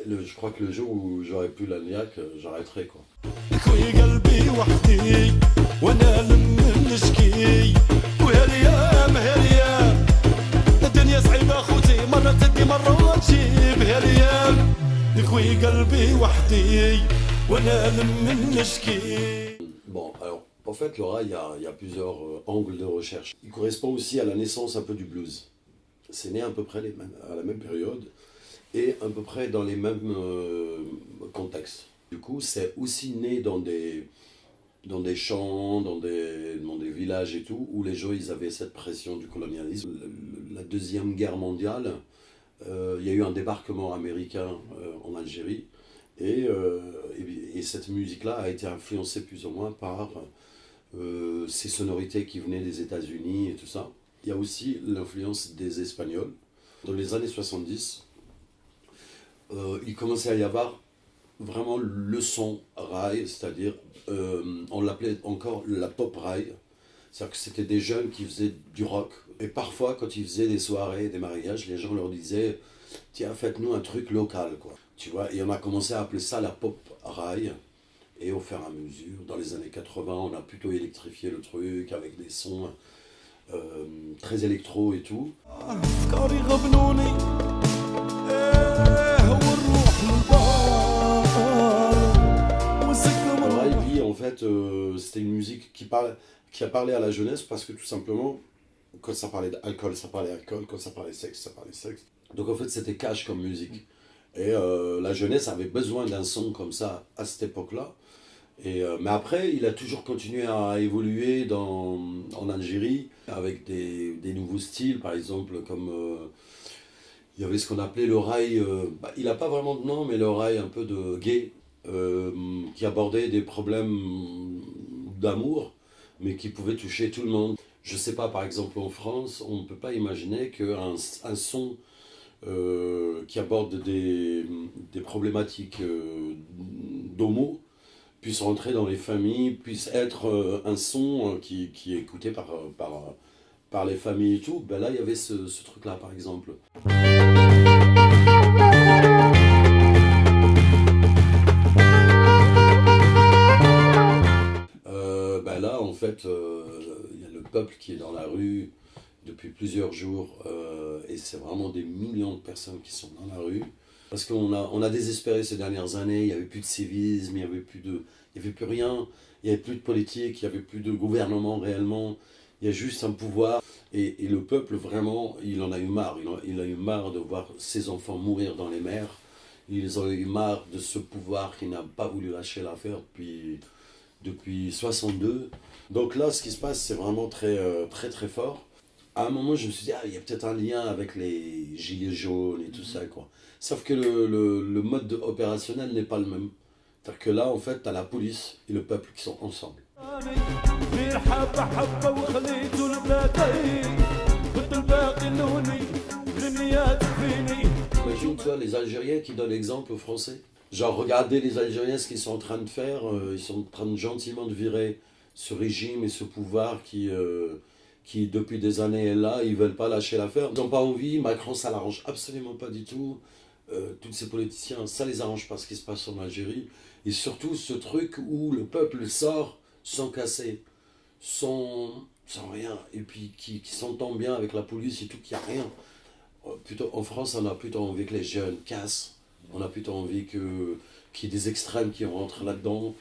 Je crois que le jour où j'aurai plus la niaque, j'arrêterai quoi. خوي قلبي وحدي وانا لمن نشكي وهاليام هاليام الدنيا صعيبة خوتي مرة تدي مرة تجيب هاليام خوي قلبي وحدي وانا لمن نشكي. Bon, alors, en fait, le rail, il y a plusieurs angles de recherche. Il correspond aussi à la naissance un peu du blues. C'est né à peu près à la même période et à peu près dans les mêmes contextes. Du coup, c'est aussi né dans des champs, dans des villages et tout, où les gens ils avaient cette pression du colonialisme. La Deuxième Guerre mondiale, il y a eu un débarquement américain en Algérie, et cette musique-là a été influencée plus ou moins par ces sonorités qui venaient des États-Unis et tout ça. Il y a aussi l'influence des Espagnols. Dans les années 70, il commençait à y avoir vraiment le son rail, c'est-à-dire on l'appelait encore la pop rail. C'est-à-dire que c'était des jeunes qui faisaient du rock. Et parfois, quand ils faisaient des soirées, des mariages, les gens leur disaient « Tiens, faites-nous un truc local, quoi. » Tu vois, et on a commencé à appeler ça la pop rail. Et au fur et à mesure, dans les années 80, on a plutôt électrifié le truc avec des sons très électro et tout. أفكاري غبنوني والروح للبار وسكر. Le rail, lui, en fait, c'était une musique qui a parlé à la jeunesse parce que tout simplement, quand ça parlait d'alcool, ça parlait alcool, quand ça parlait sexe, ça parlait sexe. Donc en fait, c'était cash comme musique. Et la jeunesse avait besoin d'un son comme ça à cette époque-là. Mais après, il a toujours continué à évoluer en Algérie avec des nouveaux styles, par exemple, comme il y avait ce qu'on appelait le rail, il n'a pas vraiment de nom, mais le rail un peu de gay, qui abordait des problèmes d'amour, mais qui pouvaient toucher tout le monde. Je sais pas, par exemple en France, on ne peut pas imaginer qu'un son qui aborde des problématiques d'homo puisse rentrer dans les familles, puisse être un son qui est écouté par les familles et tout. Ben là, il y avait ce truc-là, par exemple. Ben là, en fait, il y a le peuple qui est dans la rue depuis plusieurs jours, et c'est vraiment des millions de personnes qui sont dans la rue. Parce on a désespéré ces dernières années, il n'y avait plus de civisme, il n'y avait plus rien, il n'y avait plus de politique, il n'y avait plus de gouvernement réellement, il y a juste un pouvoir. Et le peuple, vraiment, il en a eu marre. Il a eu marre de voir ses enfants mourir dans les mers. Ils ont eu marre de ce pouvoir qui n'a pas voulu lâcher l'affaire depuis 62. Donc là, ce qui se passe, c'est vraiment très, très, très fort. À un moment, je me suis dit, il y a peut-être un lien avec les gilets jaunes et tout ça, quoi. Sauf que le mode opérationnel n'est pas le même. C'est-à-dire que là, en fait, tu as la police et le peuple qui sont ensemble. Imagine, tu vois, les Algériens qui donnent l'exemple aux Français. Genre, regardez les Algériens, ce qu'ils sont en train de faire. Ils sont en train de gentiment de virer ce régime et ce pouvoir qui depuis des années est là, ils ne veulent pas lâcher l'affaire. Ils n'ont pas envie, Macron ça l'arrange absolument pas du tout. Tous ces politiciens, ça les arrange pas ce qui se passe en Algérie. Et surtout ce truc où le peuple sort sans casser, sans rien, et puis qui s'entend bien avec la police et tout, qu'il n'y a rien. Plutôt, en France, on a plutôt envie que les jeunes cassent, on a plutôt envie qu'il y ait des extrêmes qui rentrent là-dedans.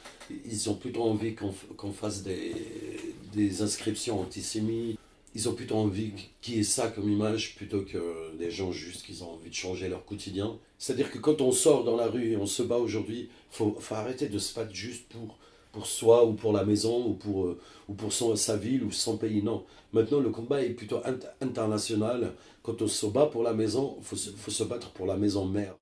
Ils ont plutôt envie qu'on fasse des inscriptions antisémites. Ils ont plutôt envie qu'il y ait ça comme image plutôt que des gens juste qui ont envie de changer leur quotidien. C'est-à-dire que quand on sort dans la rue et on se bat aujourd'hui, il faut arrêter de se battre juste pour soi ou pour la maison ou pour sa ville ou son pays. Non, maintenant le combat est plutôt international. Quand on se bat pour la maison, il faut se battre pour la maison mère.